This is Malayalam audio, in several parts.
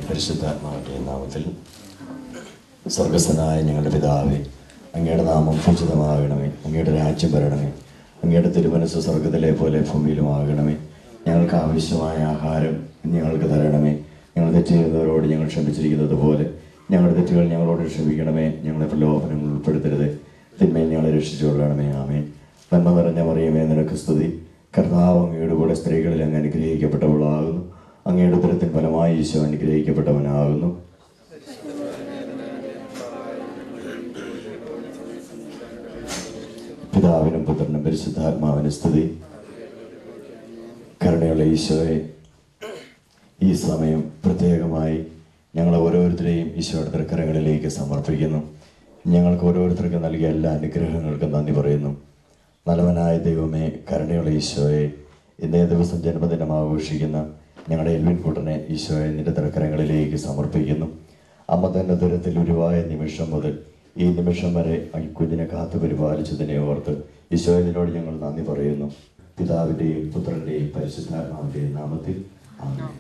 പരിശുദ്ധാത്മാവിന്റെ നാമത്തിൽ സ്വർഗസ്ഥനായ ഞങ്ങളുടെ പിതാവേ, അങ്ങയുടെ നാമം പൂജിതമാകണമേ, അങ്ങയുടെ രാജ്യം വരണമേ, അങ്ങയുടെ തിരുമനസ്സ് സ്വർഗത്തിലെ പോലെ ഭൂമിയിലും ആകണമേ. ഞങ്ങൾക്ക് ആവശ്യമായ ആഹാരം ഞങ്ങൾക്ക് തരണമേ. ഞങ്ങൾ തെറ്റ് ചെയ്യുന്നവരോട് ഞങ്ങൾ ക്ഷമിച്ചിരിക്കുന്നത് പോലെ ഞങ്ങളുടെ തെറ്റുകൾ ഞങ്ങളോട് ക്ഷമിക്കണമേ. ഞങ്ങളെ പ്രലോഭനങ്ങൾ ഉൾപ്പെടുത്തരുത്, തിന്മയിൽ ഞങ്ങളെ രക്ഷിച്ചുകൊള്ളണമേ. ആമേൻ. നന്മ നിറഞ്ഞ മറിയമേ, നിനക്ക് സ്തുതി. കർത്താവ് അങ്ങയുടെ കൂടെ സ്ത്രീകളിൽ അങ്ങ് അനുഗ്രഹിക്കപ്പെട്ടവളാകുന്നു. അങ്ങയുടെ ഉദരത്തിൻ ഫലമായി ഈശോ അനുഗ്രഹിക്കപ്പെട്ടവനാകുന്നു. പിതാവിനും പുത്രനും പരിശുദ്ധാത്മാവിനും സ്തുതി. കരുണയുള്ള ഈശോയെ, ഈ സമയം പ്രത്യേകമായി ഞങ്ങൾ ഓരോരുത്തരെയും ഈശോയുടെ തൃക്കരങ്ങളിലേക്ക് സമർപ്പിക്കുന്നു. ഞങ്ങൾക്ക് ഓരോരുത്തർക്കും നൽകിയ എല്ലാ അനുഗ്രഹങ്ങൾക്കും നന്ദി പറയുന്നു. നല്ലവനായ ദൈവമേ, കരുണയുള്ള ഈശോയെ, ഇന്നേ ദിവസം ജന്മദിനം ആഘോഷിക്കുന്ന ഞങ്ങളുടെ എൽവിൻ കൂട്ടനെ ഈശോയെ നിന്റെ തൃക്കരങ്ങളിലേക്ക് സമർപ്പിക്കുന്നു. അമ്മ തന്നെ ദുരത്തിൽ ഉരുവായ നിമിഷം മുതൽ ഈ നിമിഷം വരെ ഈ കുഞ്ഞിനെ കാത്തു പരിപാലിച്ചതിനെ ഓർത്ത് ഈശോയിനോട് ഞങ്ങൾ നന്ദി പറയുന്നു. പിതാവിൻ്റെയും പുത്രൻ്റെയും പരിശുദ്ധാത്മാവിൻ്റെയും നാമത്തിൽ ആമേൻ.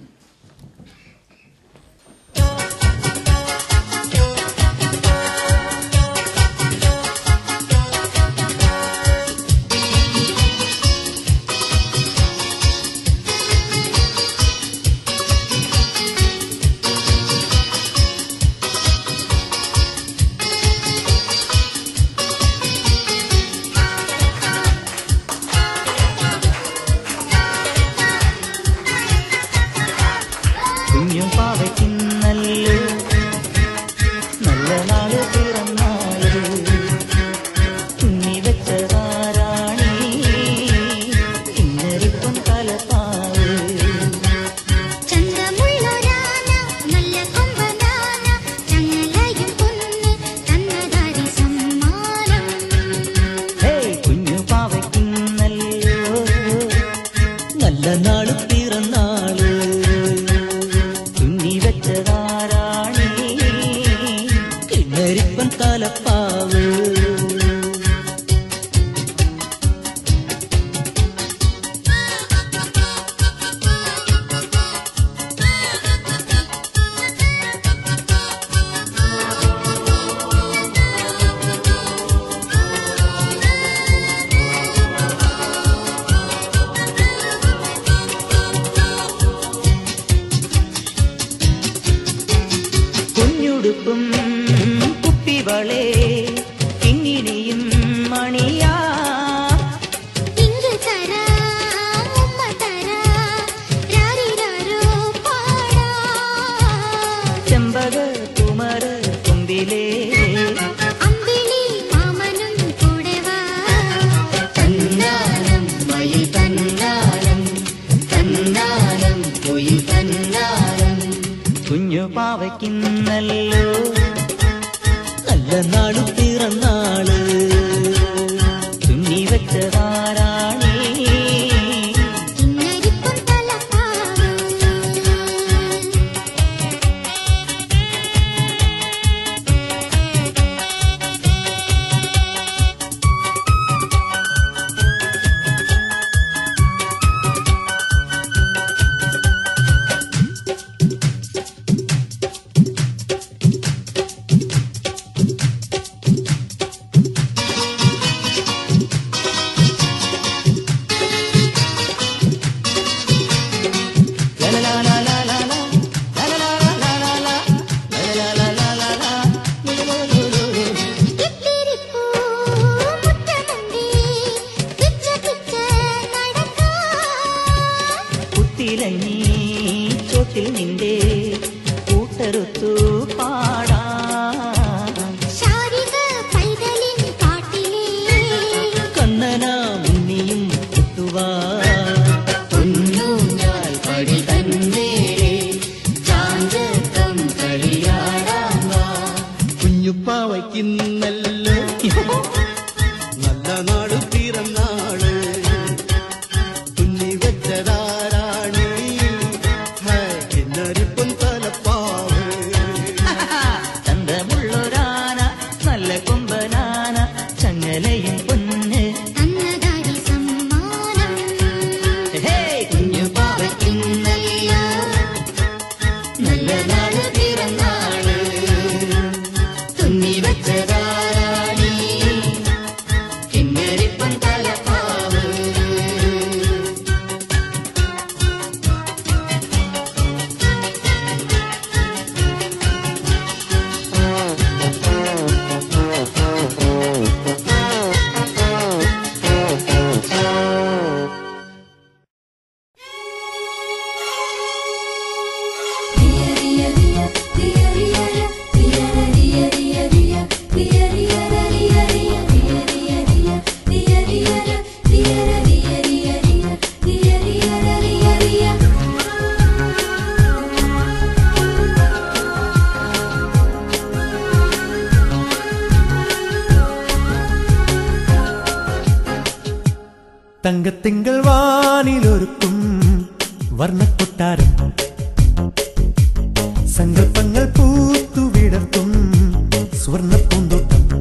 തങ്കത്തിങ്കൾ വാനിലൊരുക്കും വർണ്ണക്കൊട്ടാരം, സങ്കൽപ്പങ്ങൾ പൂത്തുവിടർത്തും സ്വർണ്ണപ്പൂന്തോട്ടം.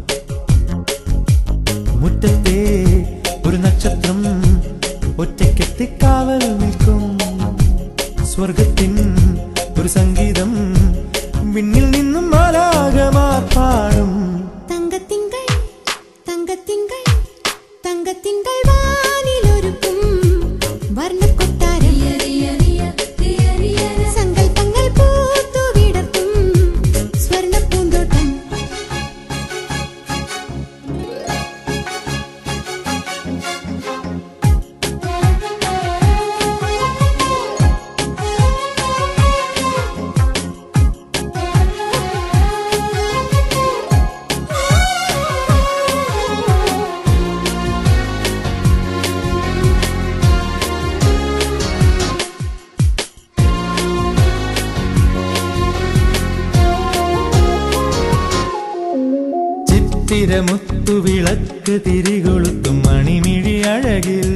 ചിത്തിരമുത്തു വിളക്ക് തിരികൊളുത്തും മണിമിഴി അഴകിൽ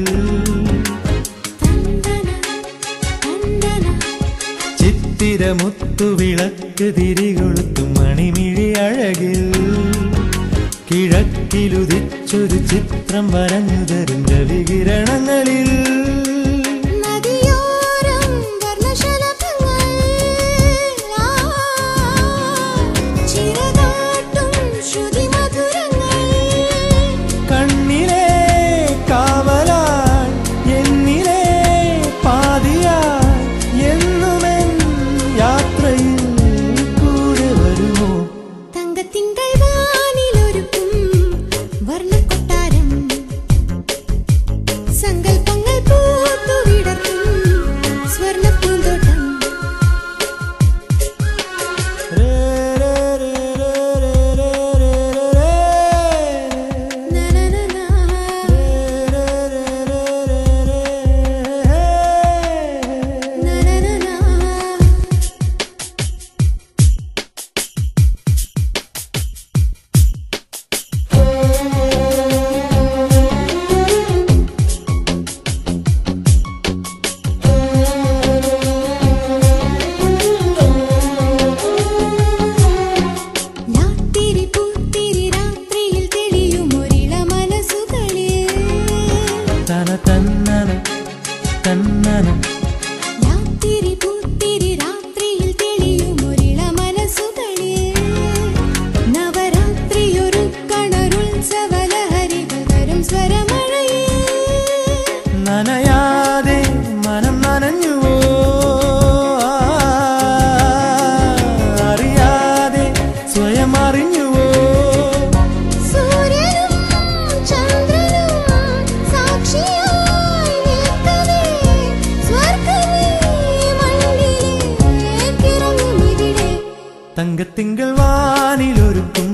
ചിത്തിരമുത്തു വിളക്ക് തിരികൊളുത്തും മണിമിഴി അഴകിൽ കിഴക്കിലുദിച്ചൊരു ചിത്രം വരഞ്ഞു തരും രവികിരണങ്ങളിൽ നനയാതെ മനം നനഞ്ഞുവോ അറിയാതെ സ്വയം അറിഞ്ഞുവോ സൂര്യനും ചന്ദ്രനും സാക്ഷിയായി നിൽക്കവേ സ്വർഗ്ഗമേ മണ്ണിലേക്കിറങ്ങുമിവിടെ തങ്കത്തിങ്കൾ വാനിലൊരുക്കും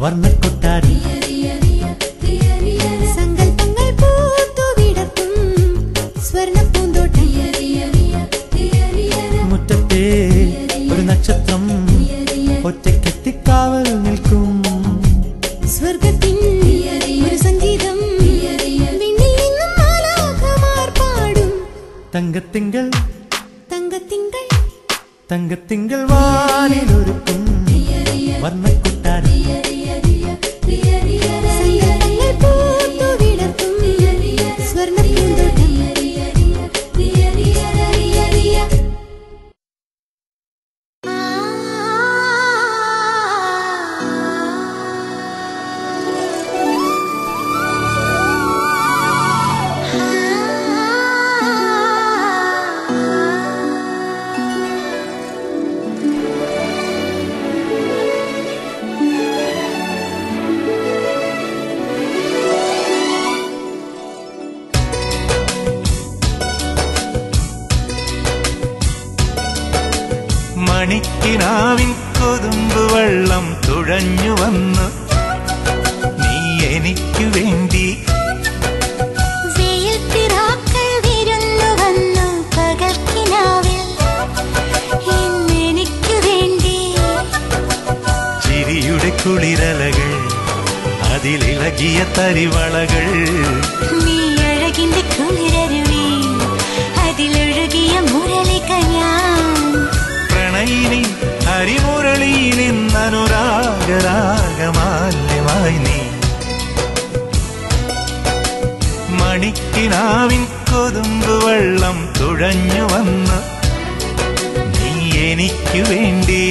വർണ്ണക്കൊട്ടാരം മുറ്റത്തെ ഒരു നക്ഷത്രം ഒറ്റയ്ക്കെത്തിക്കാവൽ നിൽക്കും സ്വർഗത്തിൻ ഒരു സംഗീതം വിണ്ണിൽ നിന്നും മാലാഖമാർ പാടും തങ്കത്തിങ്കൾ തങ്കത്തിങ്കൾ തങ്കത്തിങ്കൾ വാനിലൊരുക്കും വർണ്ണക്കൊട്ടാരം സങ്കൽപ്പങ്ങൾ പൂത്തുവിടർത്തും സ്വർണ്ണപ്പൂന്തോട്ടം മണിക്കിനാവിൻ കൊതുമ്പ് വെള്ളം തുഴഞ്ഞു വന്നു നീ എനിക്കു വേണ്ടി വെയിൽപ്പിറാക്കൾ വിരുന്നു വന്നു പകൽക്കിനാവിൽ ഇന്നെനിക്കു വേണ്ടി ചിരിയുടെ കുളിരലകൾ അതിലിളകിയ തരിവളകൾ നീ അഴകിന്റെ കുളിരരുവി അതിലൊഴുകിയ മുരളിക ഞാൻ പ്രണയിനി ഹരിമുരളി നിന്നനുരാഗരാഗമാല്യമായി നീ മണിക്കിനാവിൻ കൊതുമ്പ് വെള്ളം തുഴഞ്ഞു വന്നു നീ എനിക്കു വേണ്ടി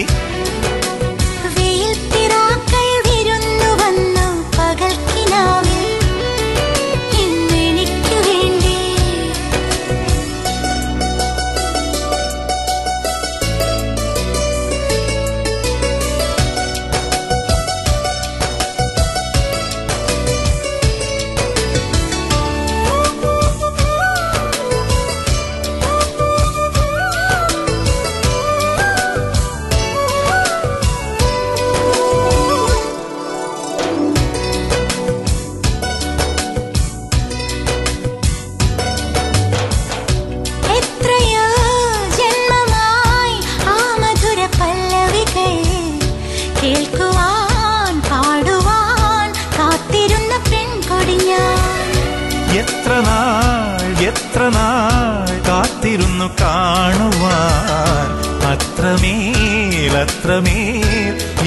വെയിൽപ്പിറാക്കൾ വിരുന്നു വന്നു പകൽക്കിനാവിൽ ഇന്നെനിക്കു വേണ്ടി കേൾക്കുവാൻ പാടുവാൻ എത്ര നാൾ കാത്തിരുന്നു കാണുവാൻ. അത്രമേൽ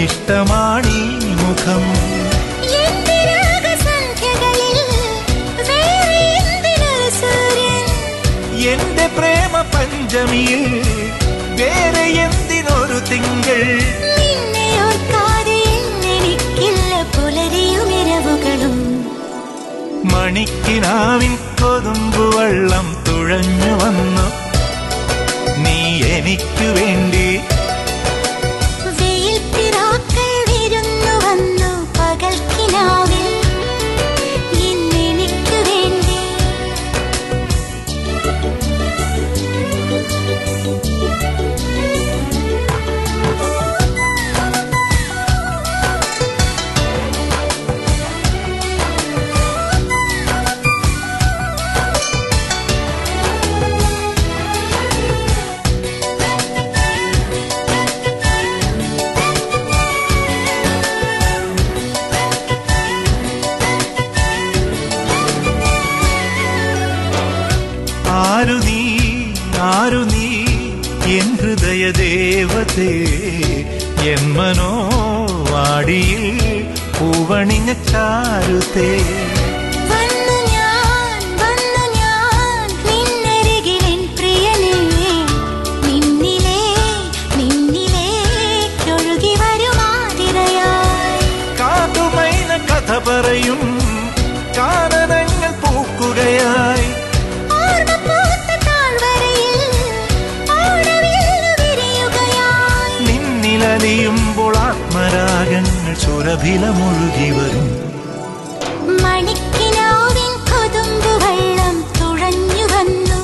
ഇഷ്ടമാണീ മുഖം. എന്റെ പ്രേമ പഞ്ചമിയിൽ വേറെ എന്തിനൊരു തിങ്കൾ. മണിക്കിനാവിൻ കൊതുമ്പു വെള്ളം തുഴഞ്ഞു വന്നു നീ എനിക്കു വേണ്ടി. ആരു നീ എൻ ഹൃദയ ദേവതേ, എൻ മനോവാടിയിൽ പൂവണിഞ്ഞ ചാരുതേ. കാതുമൈന കഥ പറയും കാനനങ്ങൾ പൂക്കുകയായി. നിന്നിലലിയുമ്പോൾ ആത്മരാഗങ്ങൾ സുരഭിലമൊഴുകി വരും. മണിക്കിനാവിൻ കൊതുമ്പു വെള്ളം തുഴഞ്ഞു വന്നു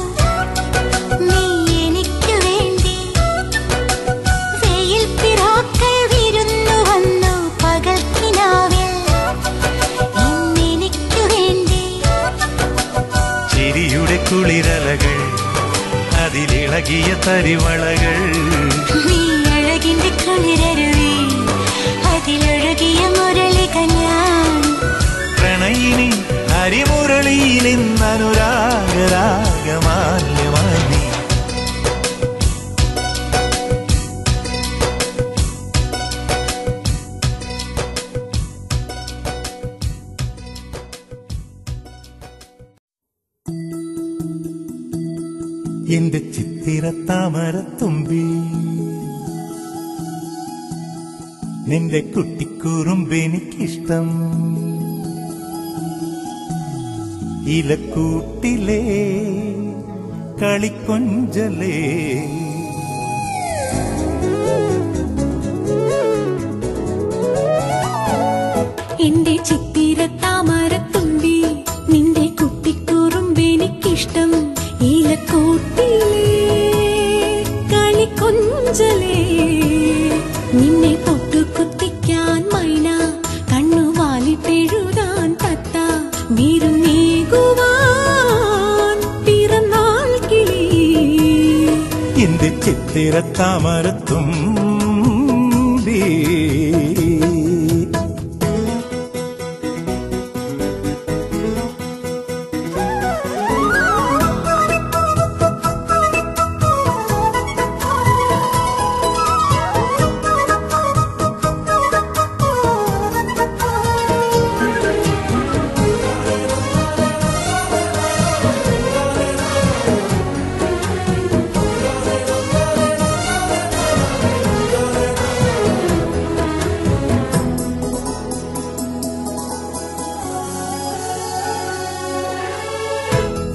നീ എനിക്കു വേണ്ടി. വെയിൽ പിറാക്കൾ വിരുന്നു വന്നു പകൽക്കിനാവിൽ ഇന്നെനിക്കു വേണ്ടി. ചിരിയുടെ കുളിരലകൾ അതിലിളകിയ തരിവളകൾ. നീ അഴകിന്റെ കുളിരരുവി അതിലൊഴുകിയ മുരളിക ഞാൻ. പ്രണയിനി ഹരിമുരളിയിൽ ഇന്നനുരാഗരാഗമാല്യമായി നീ. എന്റെ ചിത്തിരത്താമരത്തുമ്പി നിന്റെ കുട്ടിക്കുറുമ്പെനിക്കിഷ്ടം. ഇലക്കൂട്ടിലേ കളിക്കൊഞ്ചലേ എന്റെ ചിത്തിരത്താമരത്തുമ്പി നിന്റെ കുട്ടിക്കുറുമ്പെനിക്കിഷ്ടം. ഇലക്കൂട്ടിലേ കളിക്കൊഞ്ചലേ നിന്നെ തൊട്ടുകുത്തിക്കാൻ മൈന കണ്ണുവാലിട്ടെഴുതാൻ തത്ത വിരുന്നേകുവാൻ പിറന്നാൾ കിളി. എന്റെ ചിത്തിരത്താമരത്തുമ്പി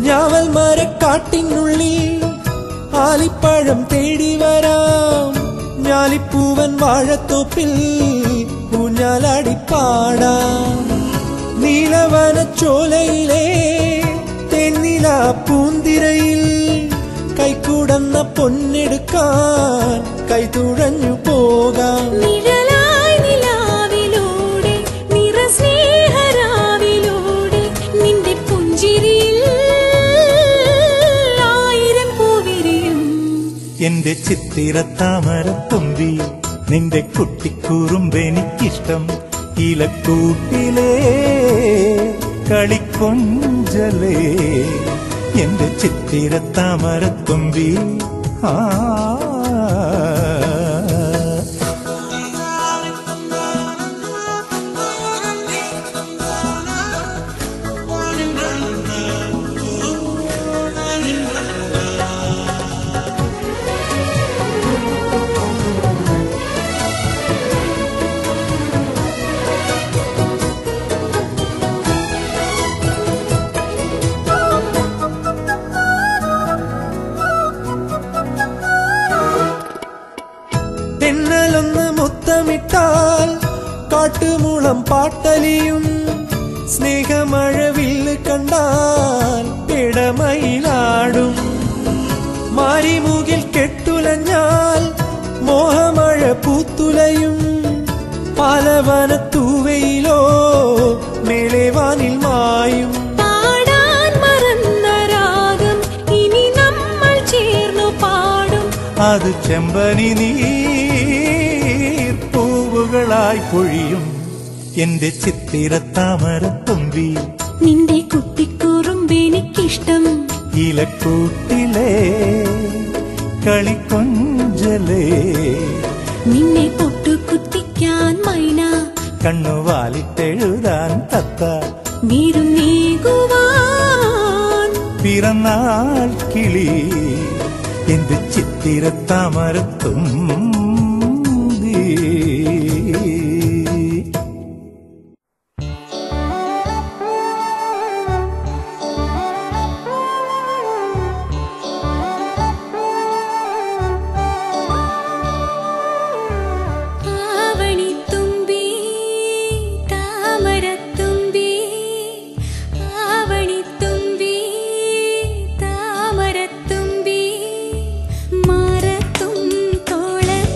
ഞാവൽ മരക്കാട്ടിനുള്ളിൽ ആലിപ്പഴം തേടി വരാം. ഞാലിപ്പൂവൻ വാഴത്തോപ്പിൽ ഊഞ്ഞാലാടിപ്പാടാം. നീലവനച്ചോലയിലെ തെന്നില പൂന്തിരയിൽ കൈക്കൂടന്ന പൊന്നെടുക്കാൻ കൈതുഴഞ്ഞു പോകാം. എന്റെ ചിത്തിരത്താമരത്തുമ്പി നിന്റെ കുട്ടിക്കുറുമ്പെനിക്കിഷ്ടം. ഇലക്കൂട്ടിലേ കളിക്കൊഞ്ചലേ എന്റെ ചിത്തിരത്താമരത്തുമ്പി ആ തെന്നലൊന്ന് മുത്തമിട്ടാൽ കാട്ടുമുളം പാട്ടലിയും സ്നേഹമഴവില്ല് കണ്ടാൽ ഇടമയിലാടും മാരിമുകിൽ കെട്ടുലഞ്ഞാൽ മോഹമഴ പൂത്തുലയും പാലവനത്തൂവയിലോ മേലേവാനിൽ മായും പാടാൻ മറന്ന രാഗം ഇനി നമ്മൾ ചേർന്നു പാടും അത് ചെമ്പനി നീർ പൂവുകളായി പൊഴിയും എന്റെ ചിത്തിരത്താമരത്തുമ്പി നിന്റെ കുട്ടിക്കുറുമ്പെനിക്കിഷ്ടം ഇലക്കൂട്ടിലെ കളിക്കൊഞ്ചലേ നിന്നെ പൊട്ടുകുത്തിക്കാൻ മൈന കണ്ണുവാലിട്ടെഴുതാൻ തത്ത നീരുന്നേകുവാൻ പിറന്നാൾ കിളി എന്റെ ചിത്തിരത്താമരത്തുമ്പി ആവണിത്തുമ്പി താമരത്തുമ്പി ആവണിത്തുമ്പി താമരത്തുമ്പി മാറത്തും തോളത്തും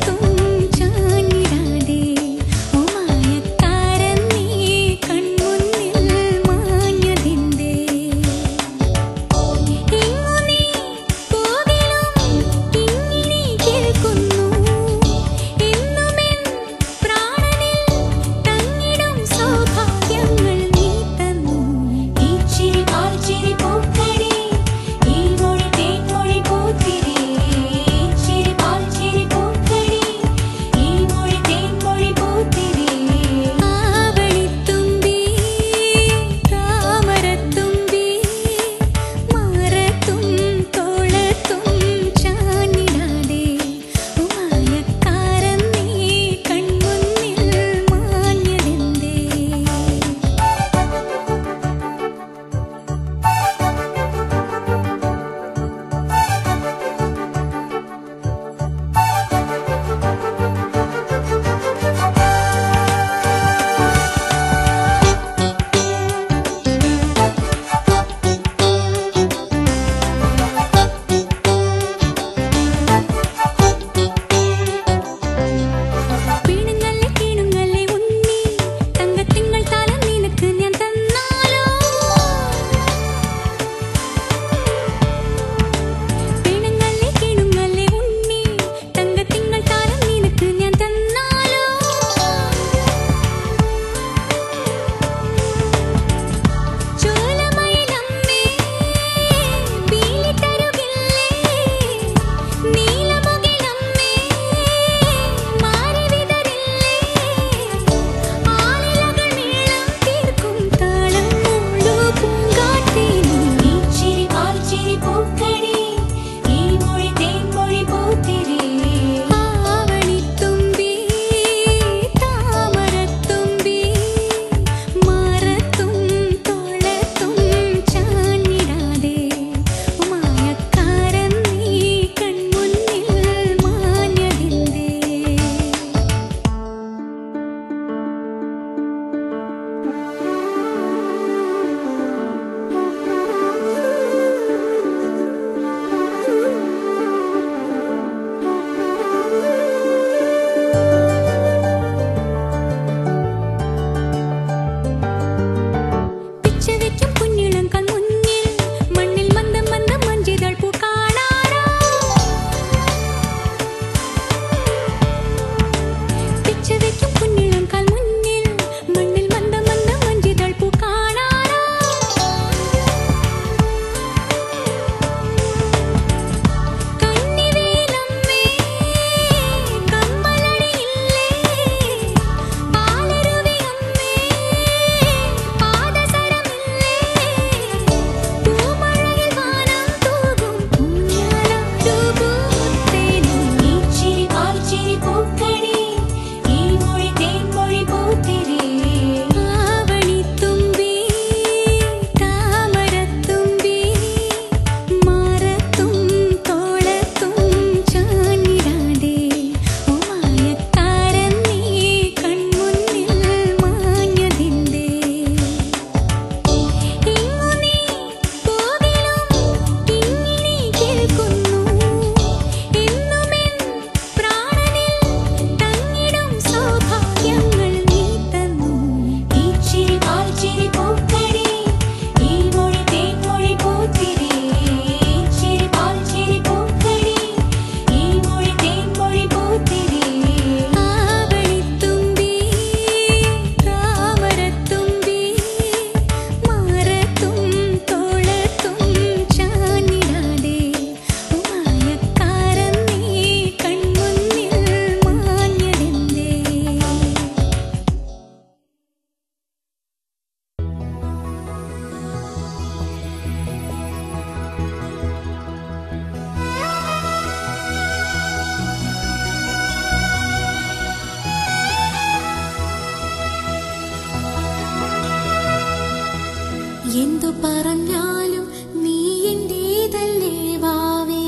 എന്തു പറഞ്ഞാലും നീ എന്റേതല്ലേ വാവേ.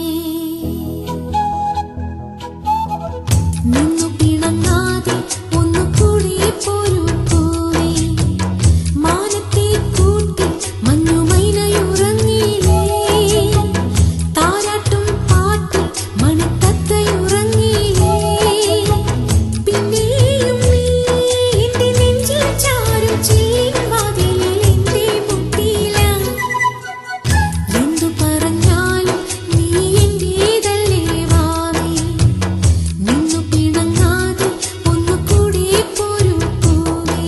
നിന്നു പിണങ്ങാതെ ഒന്നുകൂടി പോരൂ പൂവേ. മാനത്തെ കൂട്ടി മഞ്ഞുമൈനയുറങ്ങിയില്ലേ. താരാട്ടും പാട്ടും മണിത്തത്തയുറങ്ങിയില്ലേ. പിന്നെയും നീ എന്റെ നെഞ്ചിൽ ചാരും ചില്ലിൻവാതിലിൽ എന്റെ മുട്ടിയില. എന്തു പറഞ്ഞാലും നീ എന്റേതല്ലേ വാവേ. നിന്നു പിണങ്ങാതെ ഒന്നുകൂടി പോരൂ പൂവേ.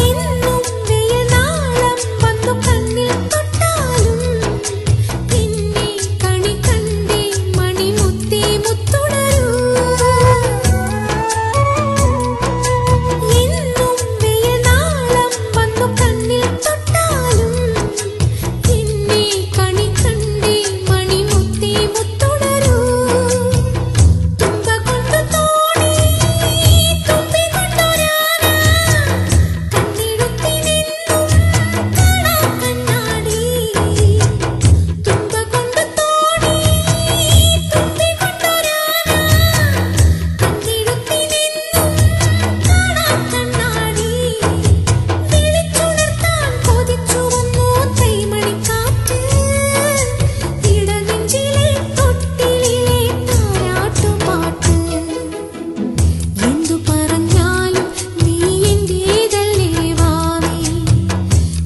എന്നും വെയിൽനാളം വന്നു കണ്ണിൽ തൊട്ടാലും പിന്നെ കണി കണ്ടേ മണിമുത്തേ മുത്തുടരൂ. എന്നും വെയിൽനാളം വന്നു കണ്ണിൽ തൊട്ടാലും പിന്നെ കണി കണ്ടേ മണിമുത്തേ മുത്തുടരൂ. തുമ്പ കൊണ്ട് തോണി തുമ്പി കൊണ്ടൊരാന കണ്ണിടുത്തിനെന്നും കാണാ കണ്ണാടി. തുമ്പ കൊണ്ട് തോണി തുമ്പി കൊണ്ടൊരാന കണ്ണിടുത്തിനെന്നും കാണാ കണ്ണാടി. വിളിച്ചുണർത്താൻ കൊതിച്ചു വന്നു തൈമണിക്കാറ്റ്. ഇടനെഞ്ചിലെ തൊട്ടിലിലെ താരാട്ടുപാട്ട്. എന്തു പറഞ്ഞാലും നീ എന്റേതല്ലേ വാവേ.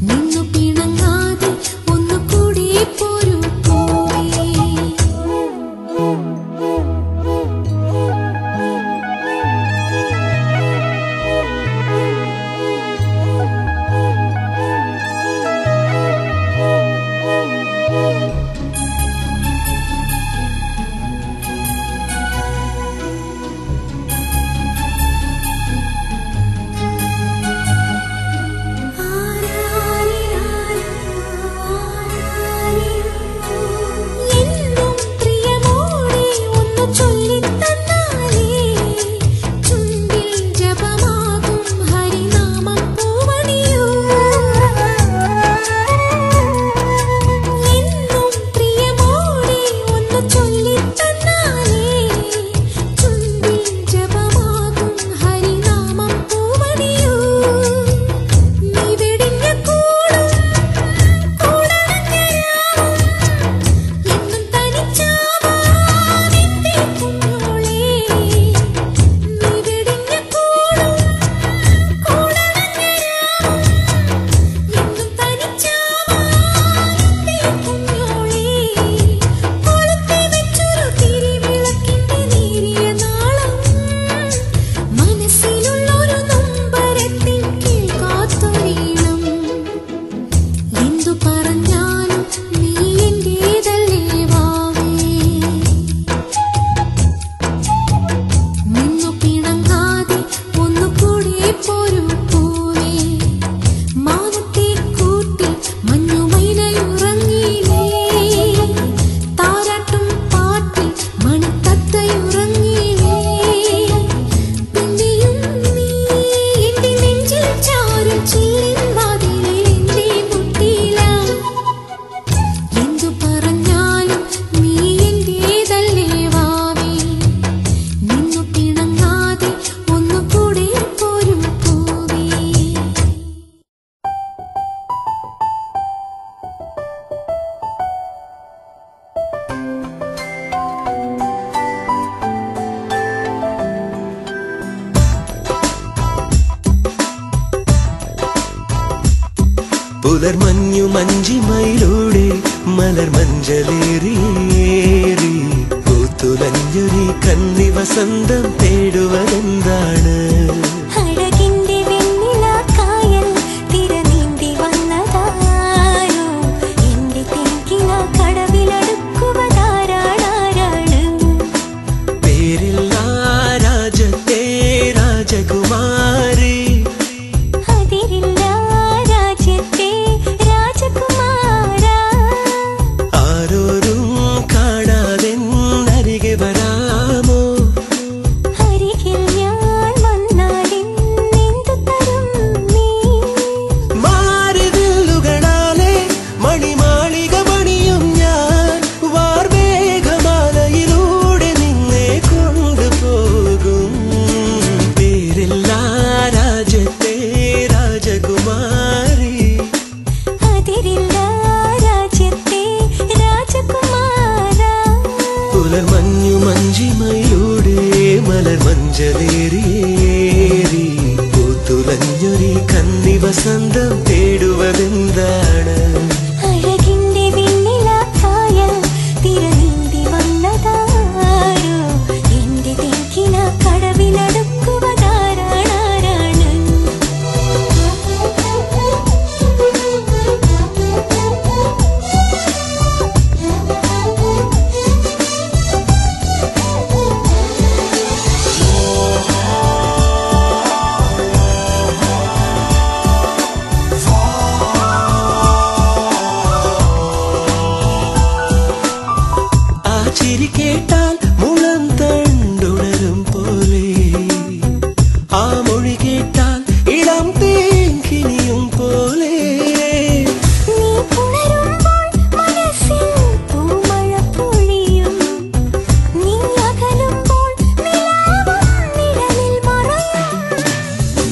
നിന്നു പിണങ്ങാതെ ഒന്നുകൂടി പോരൂ പൂവേ. എന്നും പ്രിയമോടെ ഒന്നു ചൊല്ലിത്തന്നാലേ ചുണ്ടിൽ ജപമാകും ഹരിനാമം പൂവണിയൂ. എന്നും പ്രിയമോടെ ഒന്നു ചൊല്ലിത്തന്നാലേ ചുണ്ടിൽ ജപമാകും ഹരിനാമം പൂവണിയൂ. നീ വെടിഞ്ഞ കൂടും കൂടണഞ്ഞരാവും എന്നും തനിച്ചാവാൻ എന്റെ കുഞ്ഞോളേ. നീ വെടിഞ്ഞ കൂടും കൂടണഞ്ഞരാവും എന്നും തനിച്ചാവാൻ എന്റെ കുഞ്ഞോളേ. കൊളുത്തി വെച്ചൊരു തിരിവിളക്കിന്റെ നേരിയ നാളം മനസ്സിലുള്ളൊരു നൊമ്പരത്തിൻ കേൾക്കാത്തൊരീണം. എന്തു പറഞ്ഞാലും നീ എന്റേതല്ലേ വാവേ. നിന്നു പിണങ്ങാതെ ഒന്നുകൂടി പോരൂ പൂവേ. മാനത്തെ കൂട്ടി മഞ്ഞുമൈനയുറങ്ങിയില്ലേ. താരാട്ടും പാട്ടിൽ മണിത്തത്തയുറങ്ങിയില്ലേ. പിന്നെയും നീ എന്റെ നെഞ്ചിൽ ചാരും ചില്ലിൻവാതിലിൽ എന്റെ മുട്ടിയില. എന്തു പറഞ്ഞാലും നീ എന്റേതല്ലേ വാവേ. നിന്നു പിണങ്ങാതെ ഒന്നുകൂടി പോരൂ പൂവേ. പുലർമഞ്ഞു മഞ്ചിമയിലൂടെ മലർമഞ്ചലേറിയേറി പൂത്തുലഞ്ഞൊരി കന്നി വസന്തം തേടുവതെന്താണ്? അഴകിന്റെ വെണ്ണിലാക്കായൽ തിര പൂത്തുലഞ്ഞൊരി കന്നി വസന്തം തേടുവതെന്താണ്? അഴകിന്റെ വെണ്ണിലാക്കായൽ തിരനീന്തി വന്നതാരോ, എന്റെ തേക്കിന കടവിലടുക്കുവതാരാണാരാണ്? ചിരി കേട്ടാൽ മുളം തണ്ടുണരും പോലെ, ആ മൊഴി കേട്ടാൽ ഇളം തേങ്കിനിയും പോലെ. നീ പുണരുമ്പോൾ മനസ്സിൽ പൂമഴ പൊഴിയും, നീ അകലുമ്പോൾ നിലാവും നിഴലിൽ മറയും.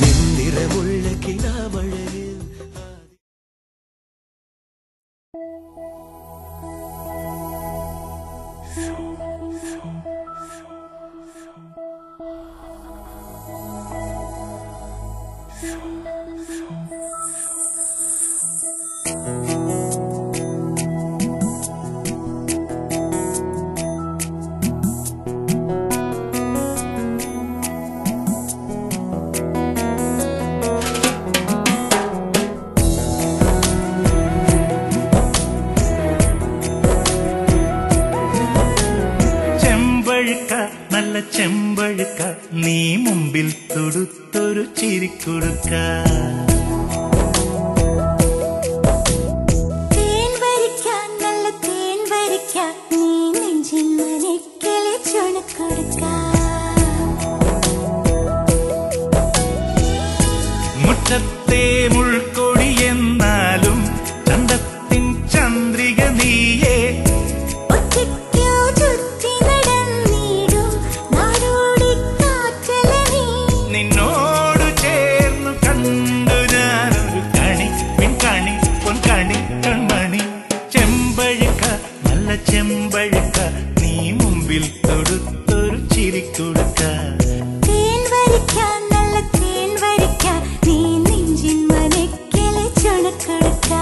നിന്നിറമുള്ള കിനാമഴയിൽ നല്ല ചെമ്പഴുക്ക നീ മുമ്പിൽ തൊടുത്തൊരു ചിരിക്കൊടുക്ക. തേൻ വരിക്കാൻ നല്ല തേൻ വരിക്കാൻ നീ നെഞ്ചിൽ മനക്കിളി ചുണക്കൊടുക്ക. മുറ്റത്തെ മുൾക്കൊടി എന്നാലും ചന്തത്തിൻ ചന്ദ്രിക നീയേ. നിന്നോട് ചേർന്നു കണ്ടു ഞാനൊരു കണി പിൻകണി പൊൻകണി കൺമണി. ചെമ്പഴുക്ക നല്ല ചെമ്പഴുക്ക നീ മുമ്പിൽ തൊടുത്തൊരു ചിരിക്കൊടുക്ക. തേൻ വരിക്കാൻ നല്ല തേൻ വരിക്കാൻ നീ നെഞ്ചിൽ മനക്കിളി ചുണക്കൊടുക്ക.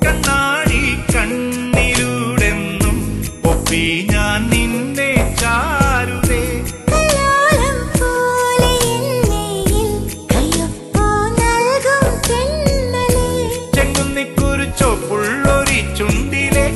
കണ്ണാടി കണ്ണിലൂടെന്നും ഒപ്പി ഞാൻ നിന്നെ ചാരുതേ. കല്ലോളം പോലെ എന്നേയിൽ കയ്യൊപ്പോ നൽകും തെന്നലേ. ചെങ്കുന്നിക്കൊരു ചോപ്പുള്ളൊരി ചുണ്ടിലെ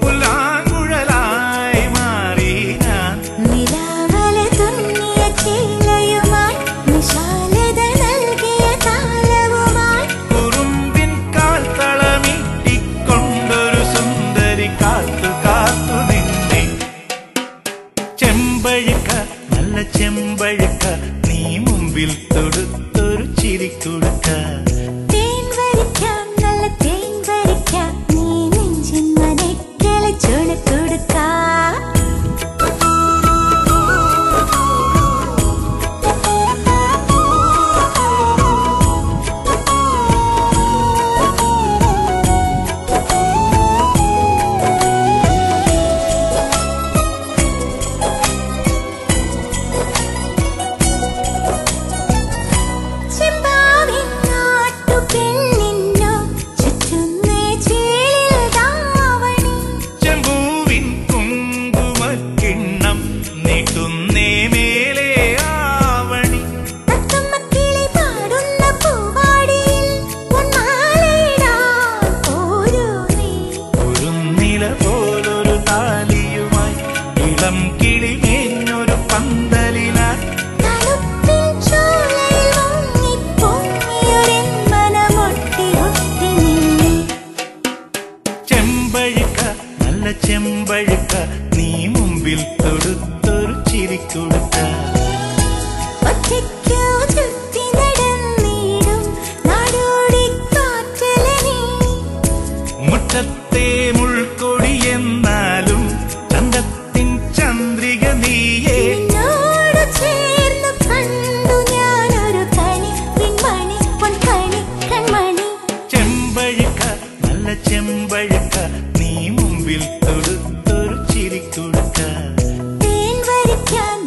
പുല്ലാങ്കുഴലായി മാറി ഞാൻ. നിലാവല തുന്നിയ ചേലയുമായി നിശാലത നൽകിയ താലവുമായി കുറുമ്പിൻ കാൽത്തളമിട്ടിക്കൊണ്ടൊരു സുന്ദരി കാത്തു കാത്തു നിന്നെ. ചെമ്പഴുക്ക നല്ല ചെമ്പഴുക്ക നീ മുമ്പിൽ തൊടുത്തൊരു ചിരിക്കൊടുക്ക. തേൻ വരിക്കാൻ നല്ല തേൻ വരിക്കാൻ നീ നെഞ്ചിൻ മനക്കിളി ചുണക്കൊടുക്ക. ചിരിക്കൊടുക്ക ഒറ്റയ്ക്കോ ചുറ്റി നടന്നിടും നാടോടി കാറ്റലെ നീ മുറ്റത്തെ മുൾക്കൊടി എന്നാലും ചന്തത്തിൻ ചന്ദ്രിക നീയേ എന്നോട് ചേർന്ന് കണ്ടു ഞാനൊരു കണി പിൻമണി പൊൻകണി കൺമണി ചെമ്പഴുക്ക നല്ല ചെമ്പഴുക്ക നീ മുമ്പിൽ തൊടുത്തൊരു ചിരിക്കൊടുക്ക തേൻ വരിക്കാൻ